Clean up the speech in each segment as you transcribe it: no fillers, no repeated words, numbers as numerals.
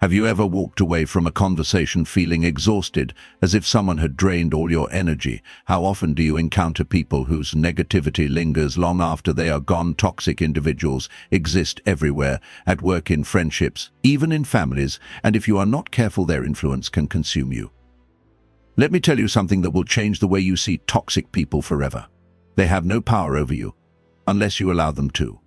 Have you ever walked away from a conversation feeling exhausted, as if someone had drained all your energy? How often do you encounter people whose negativity lingers long after they are gone? Toxic individuals exist everywhere, at work, in friendships, even in families, and if you are not careful, their influence can consume you. Let me tell you something that will change the way you see toxic people forever. They have no power over you, unless you allow them to.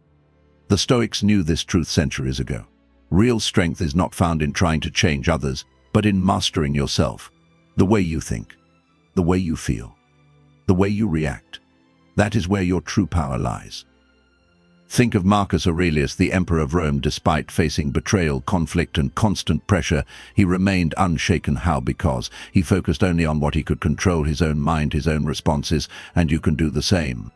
The Stoics knew this truth centuries ago. Real strength is not found in trying to change others, but in mastering yourself. The way you think, the way you feel, the way you react. That is where your true power lies. Think of Marcus Aurelius, the emperor of Rome. Despite facing betrayal, conflict, and constant pressure, he remained unshaken. How? Because he focused only on what he could control, his own mind, his own responses, and you can do the same.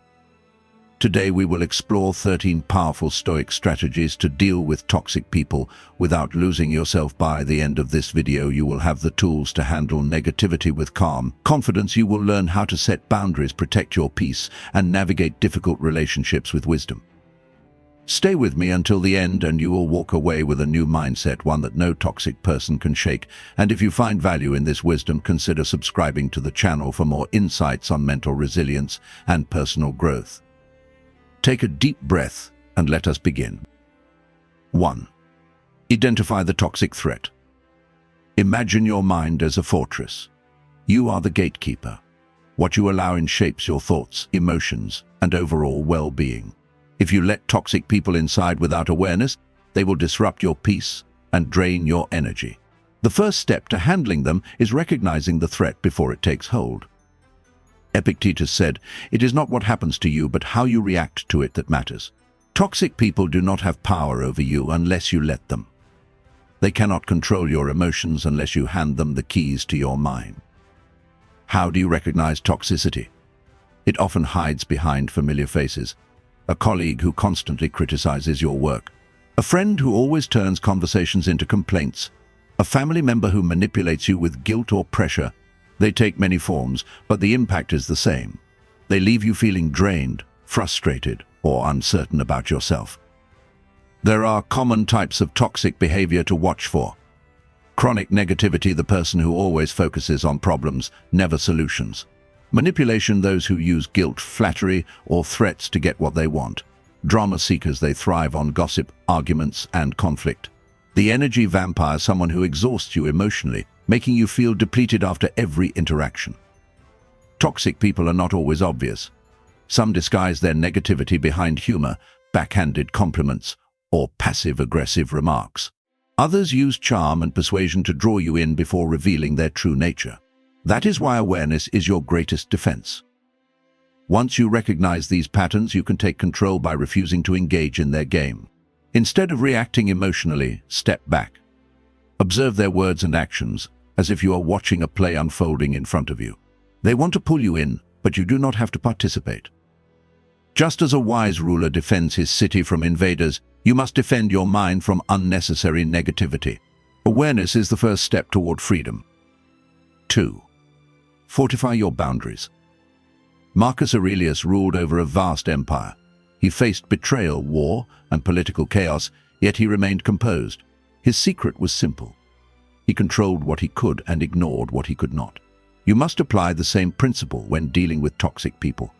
Today we will explore 13 powerful Stoic strategies to deal with toxic people without losing yourself. By the end of this video, you will have the tools to handle negativity with calm confidence. You will learn how to set boundaries, protect your peace, and navigate difficult relationships with wisdom. Stay with me until the end and you will walk away with a new mindset, one that no toxic person can shake. And if you find value in this wisdom, consider subscribing to the channel for more insights on mental resilience and personal growth. Take a deep breath and let us begin. 1. Identify the toxic threat. Imagine your mind as a fortress. You are the gatekeeper. What you allow in shapes your thoughts, emotions, and overall well-being. If you let toxic people inside without awareness, they will disrupt your peace and drain your energy. The first step to handling them is recognizing the threat before it takes hold. Epictetus said, "It is not what happens to you, but how you react to it that matters." Toxic people do not have power over you unless you let them. They cannot control your emotions unless you hand them the keys to your mind. How do you recognize toxicity? It often hides behind familiar faces. A colleague who constantly criticizes your work. A friend who always turns conversations into complaints. A family member who manipulates you with guilt or pressure. They take many forms, but the impact is the same. They leave you feeling drained, frustrated, or uncertain about yourself. There are common types of toxic behavior to watch for. Chronic negativity, the person who always focuses on problems, never solutions. Manipulation, those who use guilt, flattery, or threats to get what they want. Drama seekers, they thrive on gossip, arguments, and conflict. The energy vampire, someone who exhausts you emotionally, making you feel depleted after every interaction. Toxic people are not always obvious. Some disguise their negativity behind humor, backhanded compliments, or passive-aggressive remarks. Others use charm and persuasion to draw you in before revealing their true nature. That is why awareness is your greatest defense. Once you recognize these patterns, you can take control by refusing to engage in their game. Instead of reacting emotionally, step back. Observe their words and actions, as if you are watching a play unfolding in front of you. They want to pull you in, but you do not have to participate. Just as a wise ruler defends his city from invaders, you must defend your mind from unnecessary negativity. Awareness is the first step toward freedom. 2. Fortify your boundaries. Marcus Aurelius ruled over a vast empire. He faced betrayal, war, and political chaos, yet he remained composed. His secret was simple. He controlled what he could and ignored what he could not. You must apply the same principle when dealing with toxic people.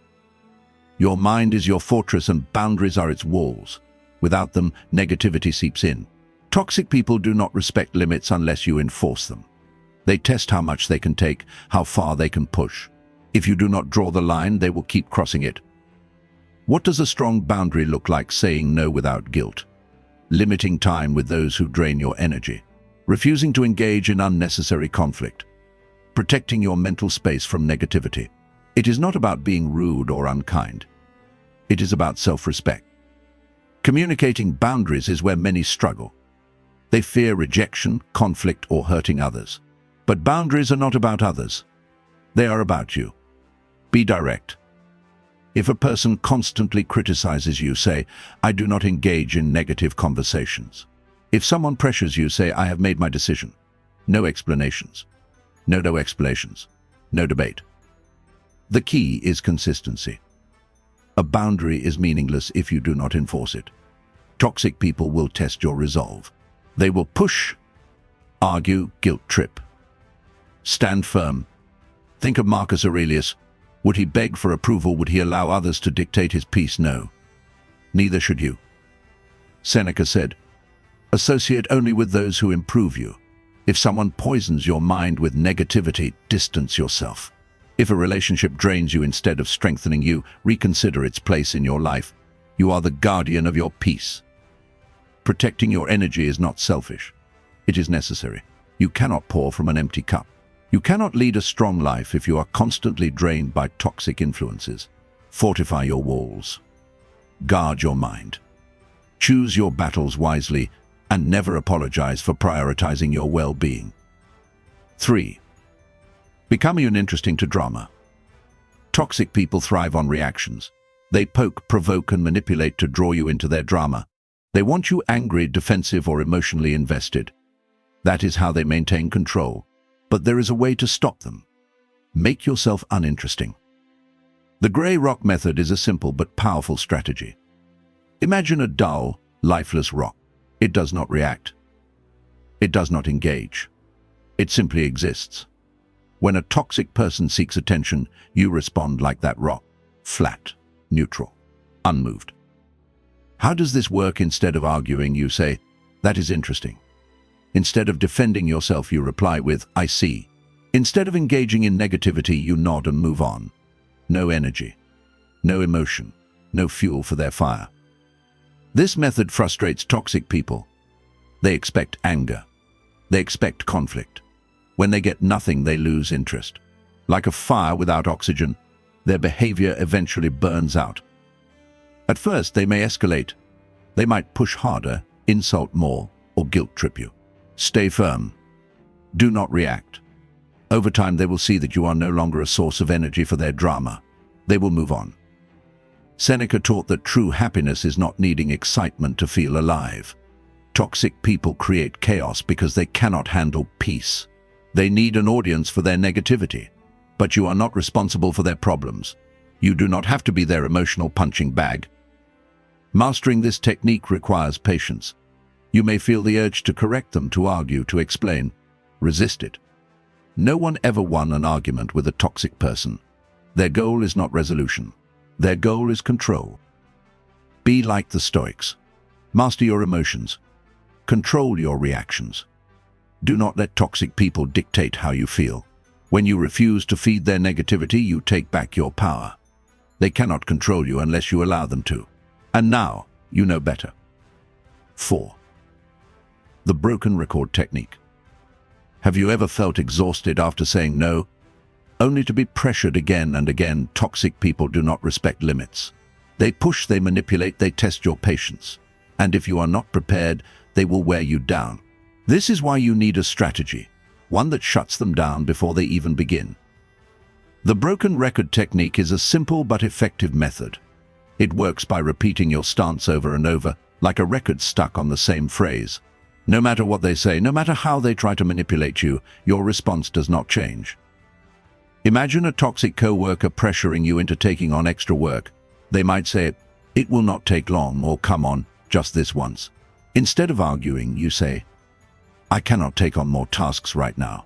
Your mind is your fortress and boundaries are its walls. Without them, negativity seeps in. Toxic people do not respect limits unless you enforce them. They test how much they can take, how far they can push. If you do not draw the line, they will keep crossing it. What does a strong boundary look like? Saying no without guilt. Limiting time with those who drain your energy. Refusing to engage in unnecessary conflict. Protecting your mental space from negativity. It is not about being rude or unkind. It is about self-respect. Communicating boundaries is where many struggle. They fear rejection, conflict, or hurting others. But boundaries are not about others. They are about you. Be direct. If a person constantly criticizes you, say, "I do not engage in negative conversations." If someone pressures you, say, "I have made my decision." No explanations. No explanations. No debate. The key is consistency. A boundary is meaningless if you do not enforce it. Toxic people will test your resolve. They will push, Argue, guilt trip. Stand firm. Think of Marcus Aurelius. Would he beg for approval? Would he allow others to dictate his peace? No. Neither should you. Seneca said, associate only with those who improve you. If someone poisons your mind with negativity, distance yourself. If a relationship drains you instead of strengthening you, reconsider its place in your life. You are the guardian of your peace. Protecting your energy is not selfish. It is necessary. You cannot pour from an empty cup. You cannot lead a strong life if you are constantly drained by toxic influences. Fortify your walls. Guard your mind. Choose your battles wisely and never apologize for prioritizing your well-being. 3. Become uninteresting to drama. Toxic people thrive on reactions. They poke, provoke, and manipulate to draw you into their drama. They want you angry, defensive, or emotionally invested. That is how they maintain control. But there is a way to stop them. Make yourself uninteresting. The grey rock method is a simple but powerful strategy. Imagine a dull, lifeless rock. It does not react. It does not engage. It simply exists. When a toxic person seeks attention, you respond like that rock. Flat, neutral, unmoved. How does this work? Instead of arguing, you say, that is interesting. Instead of defending yourself, you reply with, I see. Instead of engaging in negativity, you nod and move on. No energy, no emotion, no fuel for their fire. This method frustrates toxic people. They expect anger. They expect conflict. When they get nothing, they lose interest. Like a fire without oxygen, their behavior eventually burns out. At first, they may escalate. They might push harder, insult more, or guilt trip you. Stay firm. Do not react. Over time, they will see that you are no longer a source of energy for their drama. They will move on. Seneca taught that true happiness is not needing excitement to feel alive. Toxic people create chaos because they cannot handle peace. They need an audience for their negativity, but you are not responsible for their problems. You do not have to be their emotional punching bag. Mastering this technique requires patience. You may feel the urge to correct them, to argue, to explain. Resist it. No one ever won an argument with a toxic person. Their goal is not resolution. Their goal is control. Be like the Stoics. Master your emotions. Control your reactions. Do not let toxic people dictate how you feel. When you refuse to feed their negativity, you take back your power. They cannot control you unless you allow them to. And now, you know better. 4. The broken record technique. Have you ever felt exhausted after saying no, only to be pressured again and again? Toxic people do not respect limits. They push, they manipulate, they test your patience. And if you are not prepared, they will wear you down. This is why you need a strategy, one that shuts them down before they even begin. The broken record technique is a simple but effective method. It works by repeating your stance over and over, like a record stuck on the same phrase. No matter what they say, no matter how they try to manipulate you, your response does not change. Imagine a toxic co-worker pressuring you into taking on extra work. They might say, it will not take long, or come on, just this once. Instead of arguing, you say, I cannot take on more tasks right now.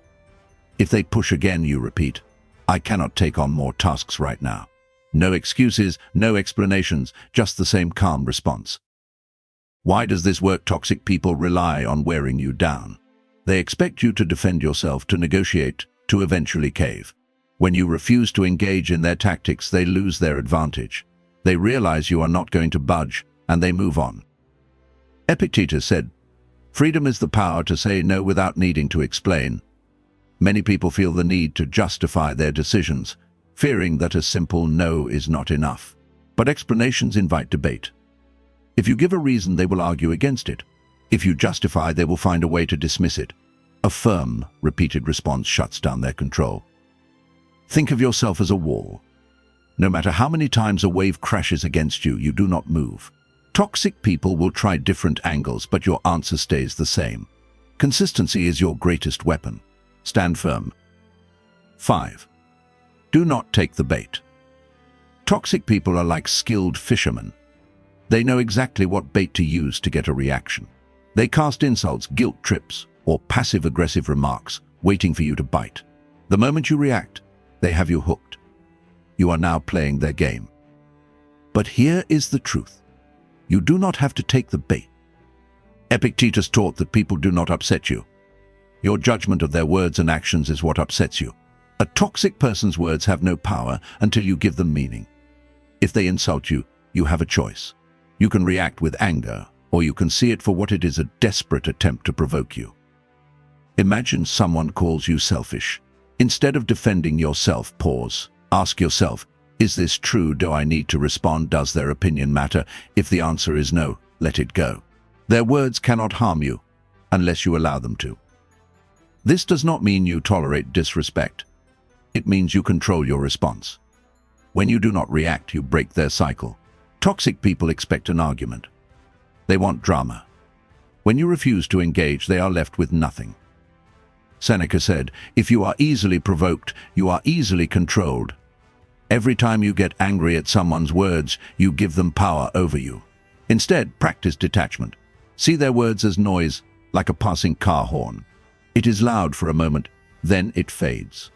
If they push again, you repeat, I cannot take on more tasks right now. No excuses, no explanations, just the same calm response. Why does this work? Toxic people rely on wearing you down. They expect you to defend yourself, to negotiate, to eventually cave. When you refuse to engage in their tactics, they lose their advantage. They realize you are not going to budge, and they move on. Epictetus said, freedom is the power to say no without needing to explain. Many people feel the need to justify their decisions, fearing that a simple no is not enough. But explanations invite debate. If you give a reason, they will argue against it. If you justify, they will find a way to dismiss it. A firm, repeated response shuts down their control. Think of yourself as a wall. No matter how many times a wave crashes against you, you do not move. Toxic people will try different angles, but your answer stays the same. Consistency is your greatest weapon. Stand firm. 5. Do not take the bait. Toxic people are like skilled fishermen. They know exactly what bait to use to get a reaction. They cast insults, guilt trips, or passive-aggressive remarks, waiting for you to bite. The moment you react, they have you hooked. You are now playing their game. But here is the truth. You do not have to take the bait. Epictetus taught that people do not upset you. Your judgment of their words and actions is what upsets you. A toxic person's words have no power until you give them meaning. If they insult you, you have a choice. You can react with anger, or you can see it for what it is, a desperate attempt to provoke you. Imagine someone calls you selfish. Instead of defending yourself, pause. Ask yourself, is this true? Do I need to respond? Does their opinion matter? If the answer is no, let it go. Their words cannot harm you unless you allow them to. This does not mean you tolerate disrespect. It means you control your response. When you do not react, you break their cycle. Toxic people expect an argument. They want drama. When you refuse to engage, they are left with nothing. Seneca said, if you are easily provoked, you are easily controlled. Every time you get angry at someone's words, you give them power over you. Instead, practice detachment. See their words as noise, like a passing car horn. It is loud for a moment, then it fades.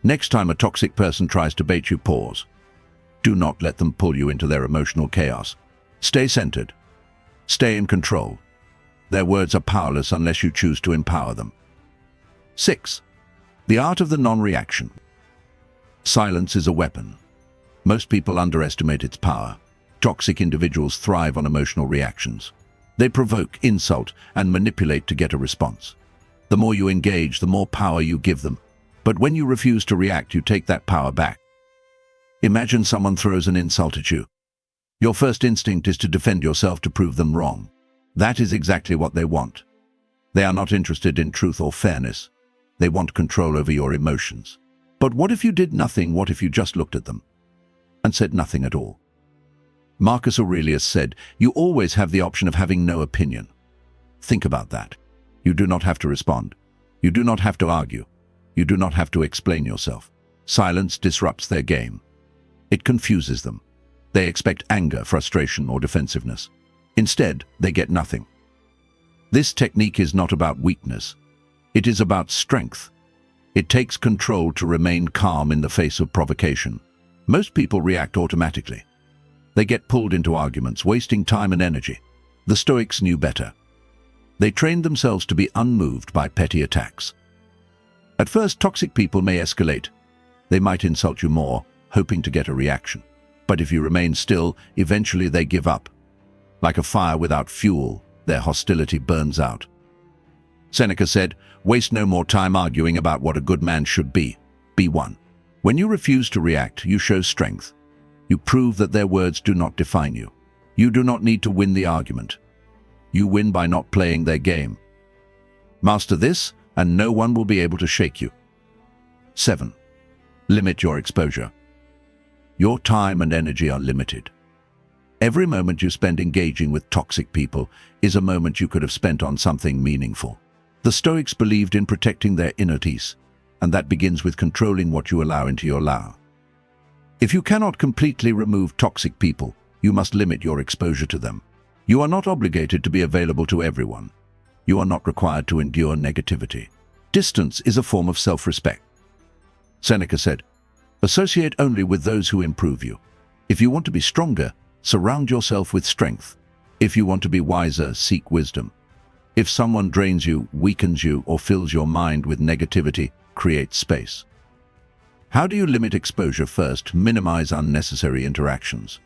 Next time a toxic person tries to bait you, pause. Do not let them pull you into their emotional chaos. Stay centered. Stay in control. Their words are powerless unless you choose to empower them. 6. The art of the non-reaction. Silence is a weapon. Most people underestimate its power. Toxic individuals thrive on emotional reactions. They provoke, insult, and manipulate to get a response. The more you engage, the more power you give them. But when you refuse to react, you take that power back. Imagine someone throws an insult at you. Your first instinct is to defend yourself, to prove them wrong. That is exactly what they want. They are not interested in truth or fairness. They want control over your emotions. But what if you did nothing? What if you just looked at them and said nothing at all? Marcus Aurelius said, you always have the option of having no opinion. Think about that. You do not have to respond. You do not have to argue. You do not have to explain yourself. Silence disrupts their game. It confuses them. They expect anger, frustration, or defensiveness. Instead, they get nothing. This technique is not about weakness. It is about strength. It takes control to remain calm in the face of provocation. Most people react automatically. They get pulled into arguments, wasting time and energy. The Stoics knew better. They trained themselves to be unmoved by petty attacks. At first, toxic people may escalate. They might insult you more, hoping to get a reaction. But if you remain still, eventually they give up. Like a fire without fuel, their hostility burns out. Seneca said, waste no more time arguing about what a good man should be. Be one. When you refuse to react, you show strength. You prove that their words do not define you. You do not need to win the argument. You win by not playing their game. Master this, and no one will be able to shake you. 7. Limit your exposure. Your time and energy are limited. Every moment you spend engaging with toxic people is a moment you could have spent on something meaningful. The Stoics believed in protecting their inner peace, and that begins with controlling what you allow into your life. If you cannot completely remove toxic people, you must limit your exposure to them. You are not obligated to be available to everyone. You are not required to endure negativity. Distance is a form of self-respect. Seneca said, associate only with those who improve you. If you want to be stronger, surround yourself with strength. If you want to be wiser, seek wisdom. If someone drains you, weakens you, or fills your mind with negativity, create space. How do you limit exposure? First, minimize unnecessary interactions.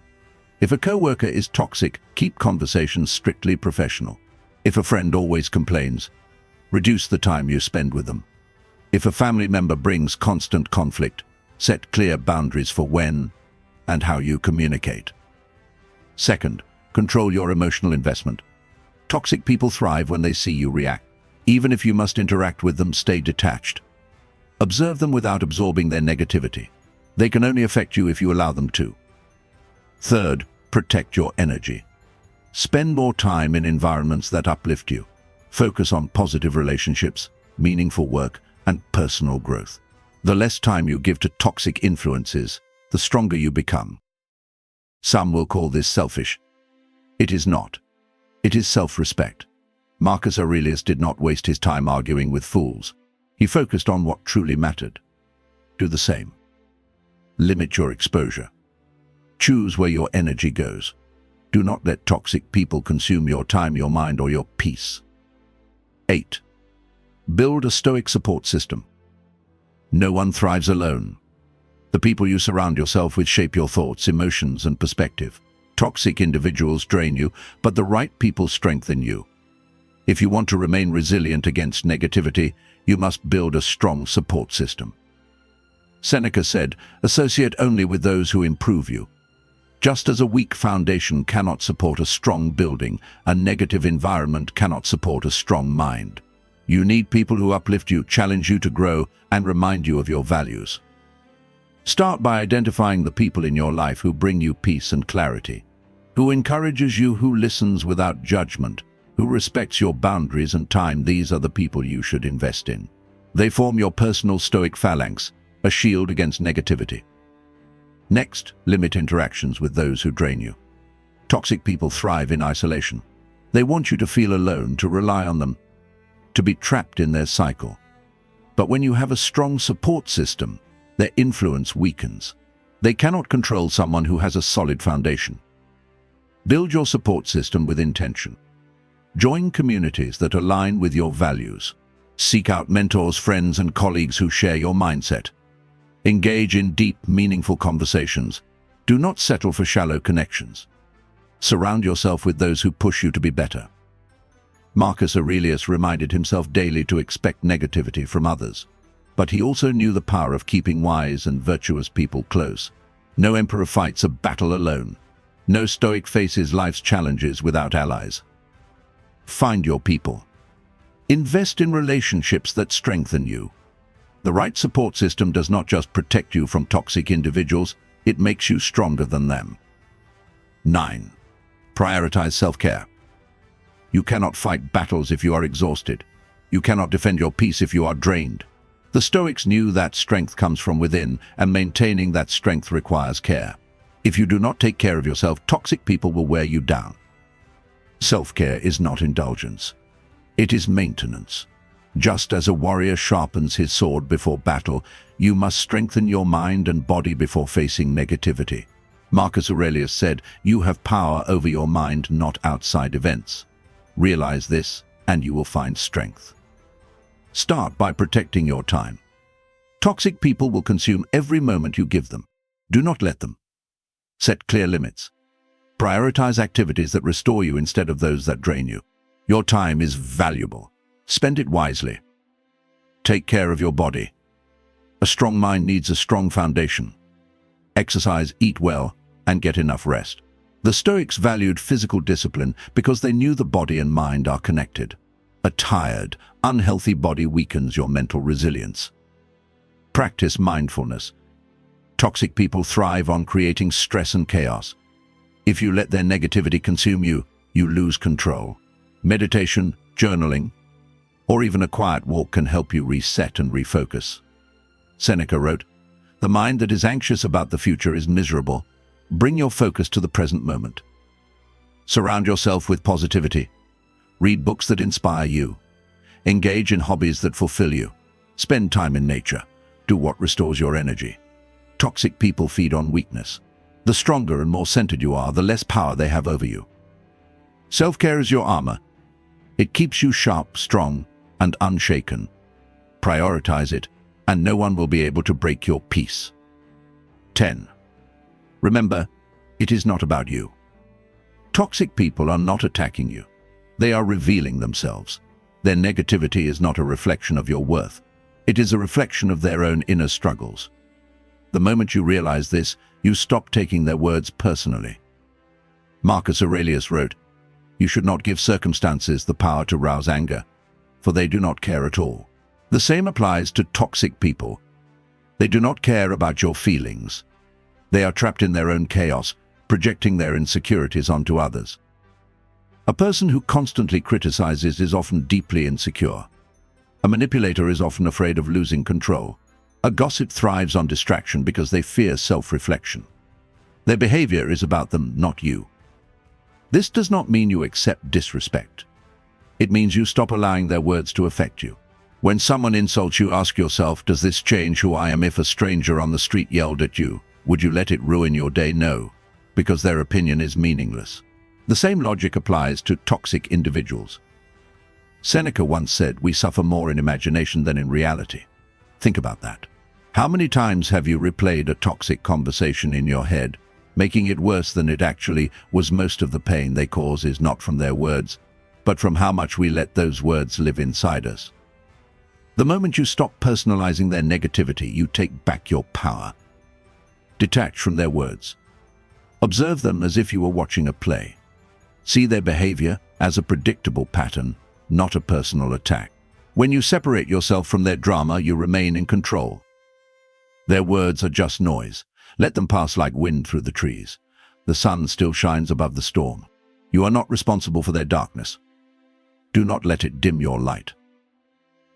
If a coworker is toxic, keep conversations strictly professional. If a friend always complains, reduce the time you spend with them. If a family member brings constant conflict, set clear boundaries for when and how you communicate. Second, control your emotional investment. Toxic people thrive when they see you react. Even if you must interact with them, stay detached. Observe them without absorbing their negativity. They can only affect you if you allow them to. Third, protect your energy. Spend more time in environments that uplift you. Focus on positive relationships, meaningful work, and personal growth. The less time you give to toxic influences, the stronger you become. Some will call this selfish. It is not. It is self-respect. Marcus Aurelius did not waste his time arguing with fools. He focused on what truly mattered. Do the same. Limit your exposure. Choose where your energy goes. Do not let toxic people consume your time, your mind, or your peace. 8. Build a Stoic support system. No one thrives alone. The people you surround yourself with shape your thoughts, emotions, and perspective. Toxic individuals drain you, but the right people strengthen you. If you want to remain resilient against negativity, you must build a strong support system. Seneca said, "Associate only with those who improve you." Just as a weak foundation cannot support a strong building, a negative environment cannot support a strong mind. You need people who uplift you, challenge you to grow, and remind you of your values. Start by identifying the people in your life who bring you peace and clarity, who encourages you, who listens without judgment, who respects your boundaries and time. These are the people you should invest in. They form your personal Stoic phalanx, a shield against negativity. Next, limit interactions with those who drain you. Toxic people thrive in isolation. They want you to feel alone, to rely on them, to be trapped in their cycle. But when you have a strong support system, their influence weakens. They cannot control someone who has a solid foundation. Build your support system with intention. Join communities that align with your values. Seek out mentors, friends, and colleagues who share your mindset. Engage in deep, meaningful conversations. Do not settle for shallow connections. Surround yourself with those who push you to be better. Marcus Aurelius reminded himself daily to expect negativity from others, but he also knew the power of keeping wise and virtuous people close. No emperor fights a battle alone. No Stoic faces life's challenges without allies. Find your people. Invest in relationships that strengthen you. The right support system does not just protect you from toxic individuals, it makes you stronger than them. 9. Prioritize self-care. You cannot fight battles if you are exhausted. You cannot defend your peace if you are drained. The Stoics knew that strength comes from within, and maintaining that strength requires care. If you do not take care of yourself, toxic people will wear you down. Self-care is not indulgence. It is maintenance. Just as a warrior sharpens his sword before battle, you must strengthen your mind and body before facing negativity. Marcus Aurelius said, "You have power over your mind, not outside events." Realize this, and you will find strength. Start by protecting your time. Toxic people will consume every moment you give them. Do not let them. Set clear limits. Prioritize activities that restore you instead of those that drain you. Your time is valuable. Spend it wisely. Take care of your body. A strong mind needs a strong foundation. Exercise, eat well, and get enough rest. The Stoics valued physical discipline because they knew the body and mind are connected. A tired, unhealthy body weakens your mental resilience. Practice mindfulness. Toxic people thrive on creating stress and chaos. If you let their negativity consume you, you lose control. Meditation, journaling, or even a quiet walk can help you reset and refocus. Seneca wrote, "The mind that is anxious about the future is miserable. Bring your focus to the present moment." Surround yourself with positivity. Read books that inspire you. Engage in hobbies that fulfill you. Spend time in nature. Do what restores your energy. Toxic people feed on weakness. The stronger and more centered you are, the less power they have over you. Self-care is your armor. It keeps you sharp, strong, and unshaken. Prioritize it, and no one will be able to break your peace. 10. Remember, it is not about you. Toxic people are not attacking you. They are revealing themselves. Their negativity is not a reflection of your worth. It is a reflection of their own inner struggles. The moment you realize this, you stop taking their words personally. Marcus Aurelius wrote, "You should not give circumstances the power to rouse anger, for they do not care at all." The same applies to toxic people. They do not care about your feelings. They are trapped in their own chaos, projecting their insecurities onto others. A person who constantly criticizes is often deeply insecure. A manipulator is often afraid of losing control. A gossip thrives on distraction because they fear self-reflection. Their behavior is about them, not you. This does not mean you accept disrespect. It means you stop allowing their words to affect you. When someone insults you, ask yourself, does this change who I am? If a stranger on the street yelled at you, would you let it ruin your day? No, because their opinion is meaningless. The same logic applies to toxic individuals. Seneca once said, we suffer more in imagination than in reality. Think about that. How many times have you replayed a toxic conversation in your head, making it worse than it actually was? Most of the pain they cause is not from their words, but from how much we let those words live inside us. The moment you stop personalizing their negativity, you take back your power. Detach from their words. Observe them as if you were watching a play. See their behavior as a predictable pattern, not a personal attack. When you separate yourself from their drama, you remain in control. Their words are just noise. Let them pass like wind through the trees. The sun still shines above the storm. You are not responsible for their darkness. Do not let it dim your light.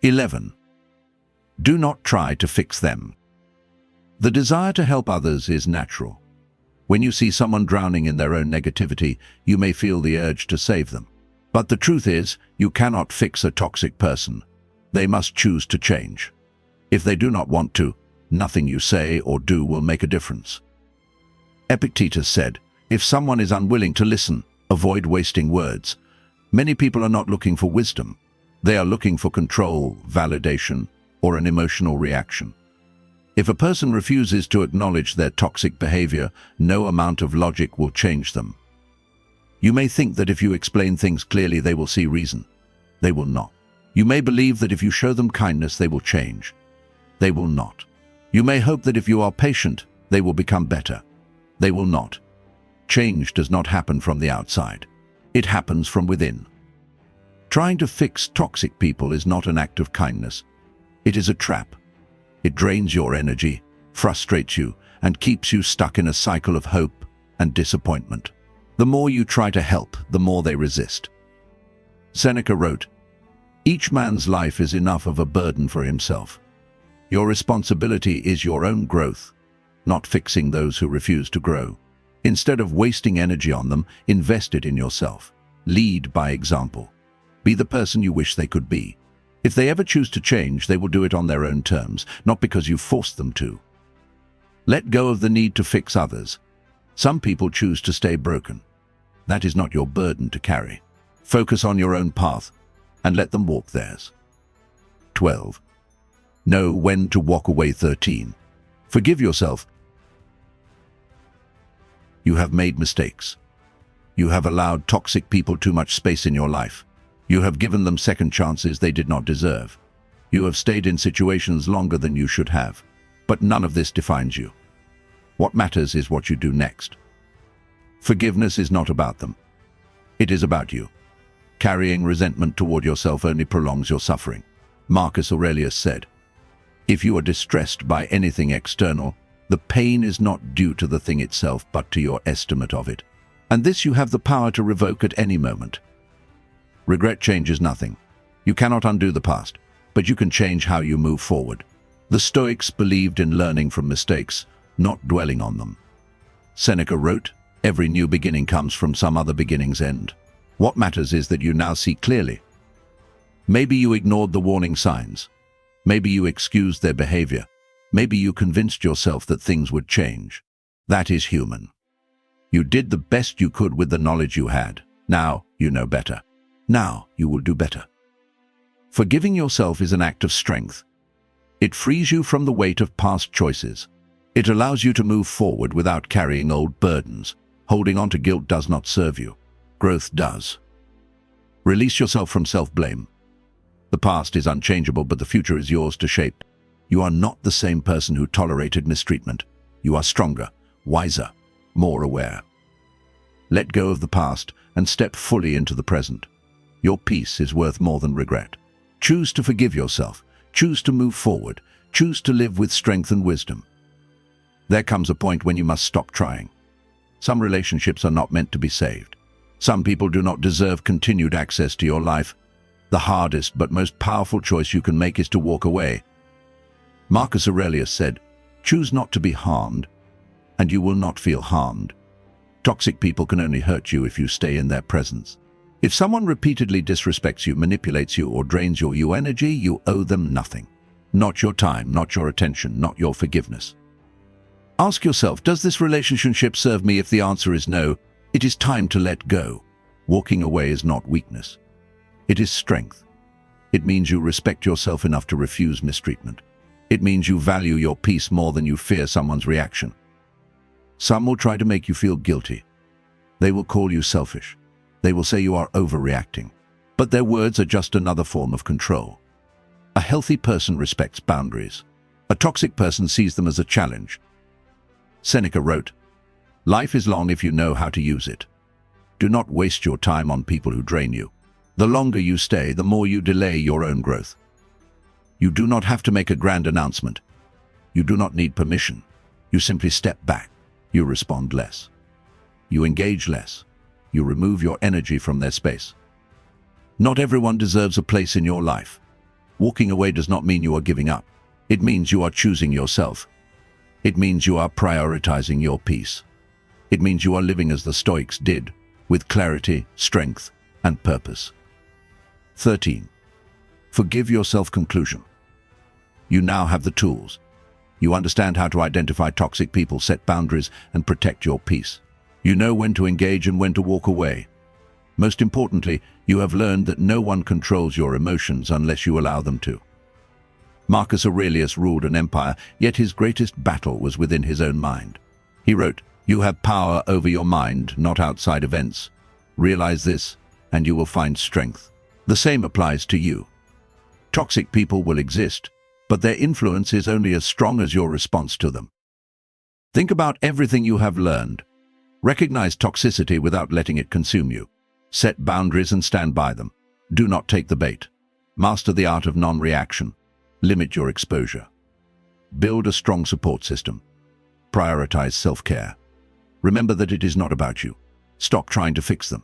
11. Do not try to fix them. The desire to help others is natural. When you see someone drowning in their own negativity, you may feel the urge to save them. But the truth is, you cannot fix a toxic person. They must choose to change. If they do not want to, nothing you say or do will make a difference. Epictetus said, if someone is unwilling to listen, avoid wasting words. Many people are not looking for wisdom. They are looking for control, validation, or an emotional reaction. If a person refuses to acknowledge their toxic behavior, no amount of logic will change them. You may think that if you explain things clearly, they will see reason. They will not. You may believe that if you show them kindness, they will change. They will not. You may hope that if you are patient, they will become better. They will not. Change does not happen from the outside. It happens from within. Trying to fix toxic people is not an act of kindness. It is a trap. It drains your energy, frustrates you, and keeps you stuck in a cycle of hope and disappointment. The more you try to help, the more they resist. Seneca wrote, each man's life is enough of a burden for himself. Your responsibility is your own growth, not fixing those who refuse to grow. Instead of wasting energy on them, invest it in yourself. Lead by example. Be the person you wish they could be. If they ever choose to change, they will do it on their own terms, not because you forced them to. Let go of the need to fix others. Some people choose to stay broken. That is not your burden to carry. Focus on your own path and let them walk theirs. 12. Know when to walk away. 13. Forgive yourself. You have made mistakes. You have allowed toxic people too much space in your life. You have given them second chances they did not deserve. You have stayed in situations longer than you should have. But none of this defines you. What matters is what you do next. Forgiveness is not about them. It is about you. Carrying resentment toward yourself only prolongs your suffering. Marcus Aurelius said, if you are distressed by anything external, the pain is not due to the thing itself, but to your estimate of it. And this you have the power to revoke at any moment. Regret changes nothing. You cannot undo the past, but you can change how you move forward. The Stoics believed in learning from mistakes, not dwelling on them. Seneca wrote, every new beginning comes from some other beginning's end. What matters is that you now see clearly. Maybe you ignored the warning signs. Maybe you excused their behavior. Maybe you convinced yourself that things would change. That is human. You did the best you could with the knowledge you had. Now you know better. Now you will do better. Forgiving yourself is an act of strength. It frees you from the weight of past choices. It allows you to move forward without carrying old burdens. Holding on to guilt does not serve you. Growth does. Release yourself from self-blame. The past is unchangeable, but the future is yours to shape. You are not the same person who tolerated mistreatment. You are stronger, wiser, more aware. Let go of the past and step fully into the present. Your peace is worth more than regret. Choose to forgive yourself. Choose to move forward. Choose to live with strength and wisdom. There comes a point when you must stop trying. Some relationships are not meant to be saved. Some people do not deserve continued access to your life. The hardest but most powerful choice you can make is to walk away. Marcus Aurelius said, choose not to be harmed, and you will not feel harmed. Toxic people can only hurt you if you stay in their presence. If someone repeatedly disrespects you, manipulates you, or drains your energy, you owe them nothing. Not your time, not your attention, not your forgiveness. Ask yourself, does this relationship serve me? If the answer is no, it is time to let go. Walking away is not weakness. It is strength. It means you respect yourself enough to refuse mistreatment. It means you value your peace more than you fear someone's reaction. Some will try to make you feel guilty. They will call you selfish. They will say you are overreacting. But their words are just another form of control. A healthy person respects boundaries. A toxic person sees them as a challenge. Seneca wrote, "Life is long if you know how to use it. Do not waste your time on people who drain you. The longer you stay, the more you delay your own growth." You do not have to make a grand announcement. You do not need permission. You simply step back. You respond less. You engage less. You remove your energy from their space. Not everyone deserves a place in your life. Walking away does not mean you are giving up. It means you are choosing yourself. It means you are prioritizing your peace. It means you are living as the Stoics did, with clarity, strength, and purpose. 13. Forgive yourself. Conclusion. You now have the tools. You understand how to identify toxic people, set boundaries, and protect your peace. You know when to engage and when to walk away. Most importantly, you have learned that no one controls your emotions unless you allow them to. Marcus Aurelius ruled an empire, yet his greatest battle was within his own mind. He wrote, "You have power over your mind, not outside events. Realize this, and you will find strength." The same applies to you. Toxic people will exist, but their influence is only as strong as your response to them. Think about everything you have learned. Recognize toxicity without letting it consume you. Set boundaries and stand by them. Do not take the bait. Master the art of non-reaction. Limit your exposure. Build a strong support system. Prioritize self-care. Remember that it is not about you. Stop trying to fix them.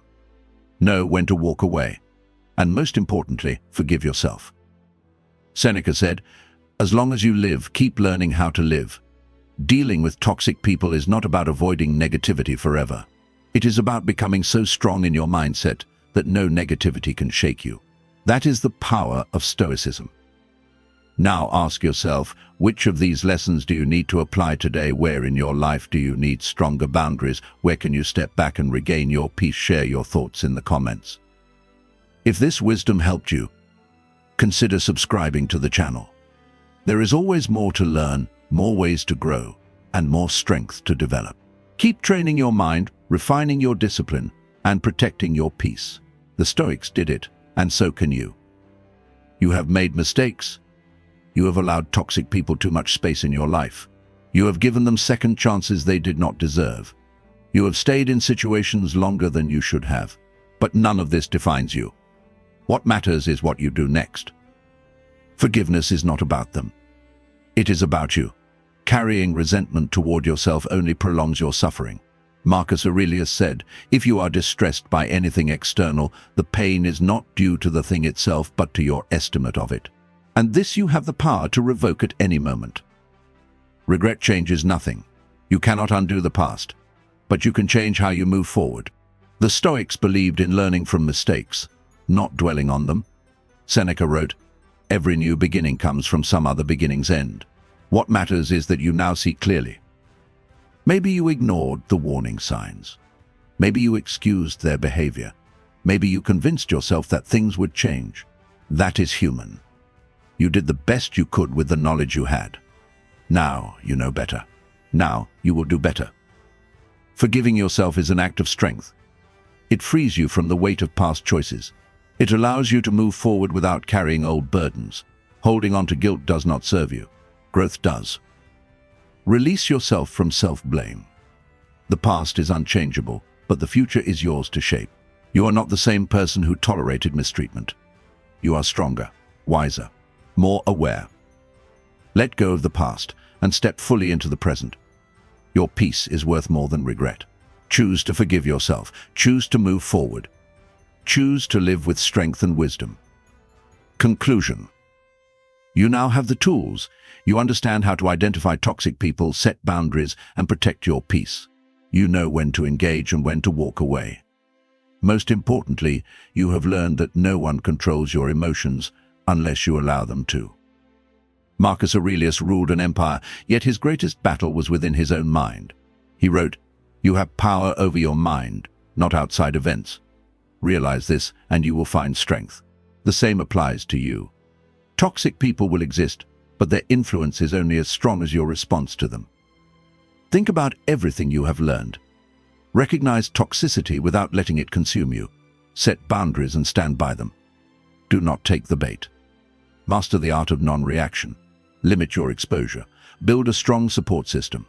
Know when to walk away. And most importantly, forgive yourself. Seneca said, "As long as you live, keep learning how to live." Dealing with toxic people is not about avoiding negativity forever. It is about becoming so strong in your mindset that no negativity can shake you. That is the power of Stoicism. Now ask yourself, which of these lessons do you need to apply today? Where in your life do you need stronger boundaries? Where can you step back and regain your peace? Share your thoughts in the comments. If this wisdom helped you, consider subscribing to the channel. There is always more to learn, more ways to grow, and more strength to develop. Keep training your mind, refining your discipline, and protecting your peace. The Stoics did it, and so can you. You have made mistakes. You have allowed toxic people too much space in your life. You have given them second chances they did not deserve. You have stayed in situations longer than you should have. But none of this defines you. What matters is what you do next. Forgiveness is not about them. It is about you. Carrying resentment toward yourself only prolongs your suffering. Marcus Aurelius said, "If you are distressed by anything external, the pain is not due to the thing itself, but to your estimate of it. And this you have the power to revoke at any moment." Regret changes nothing. You cannot undo the past, but you can change how you move forward. The Stoics believed in learning from mistakes, not dwelling on them. Seneca wrote, "Every new beginning comes from some other beginning's end." What matters is that you now see clearly. Maybe you ignored the warning signs. Maybe you excused their behavior. Maybe you convinced yourself that things would change. That is human. You did the best you could with the knowledge you had. Now you know better. Now you will do better. Forgiving yourself is an act of strength. It frees you from the weight of past choices. It allows you to move forward without carrying old burdens. Holding on to guilt does not serve you. Growth does. Release yourself from self-blame. The past is unchangeable, but the future is yours to shape. You are not the same person who tolerated mistreatment. You are stronger, wiser, more aware. Let go of the past and step fully into the present. Your peace is worth more than regret. Choose to forgive yourself. Choose to move forward. Choose to live with strength and wisdom. Conclusion. You now have the tools. You understand how to identify toxic people, set boundaries, and protect your peace. You know when to engage and when to walk away. Most importantly, you have learned that no one controls your emotions unless you allow them to. Marcus Aurelius ruled an empire, yet his greatest battle was within his own mind. He wrote, "You have power over your mind, not outside events. Realize this, and you will find strength." The same applies to you. Toxic people will exist, but their influence is only as strong as your response to them. Think about everything you have learned. Recognize toxicity without letting it consume you. Set boundaries and stand by them. Do not take the bait. Master the art of non-reaction. Limit your exposure. Build a strong support system.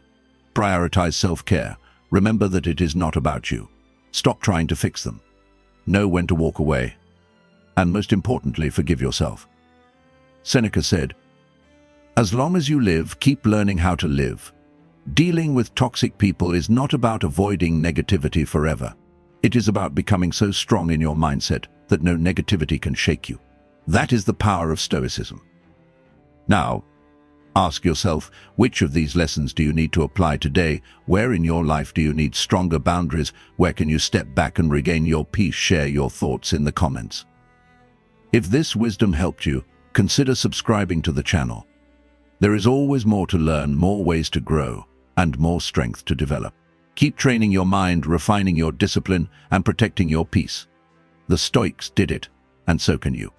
Prioritize self-care. Remember that it is not about you. Stop trying to fix them. Know when to walk away. And most importantly, forgive yourself. Seneca said, "As long as you live, keep learning how to live." Dealing with toxic people is not about avoiding negativity forever. It is about becoming so strong in your mindset that no negativity can shake you. That is the power of Stoicism. Now, ask yourself, which of these lessons do you need to apply today? Where in your life do you need stronger boundaries? Where can you step back and regain your peace? Share your thoughts in the comments. If this wisdom helped you, consider subscribing to the channel. There is always more to learn, more ways to grow, and more strength to develop. Keep training your mind, refining your discipline, and protecting your peace. The Stoics did it, and so can you.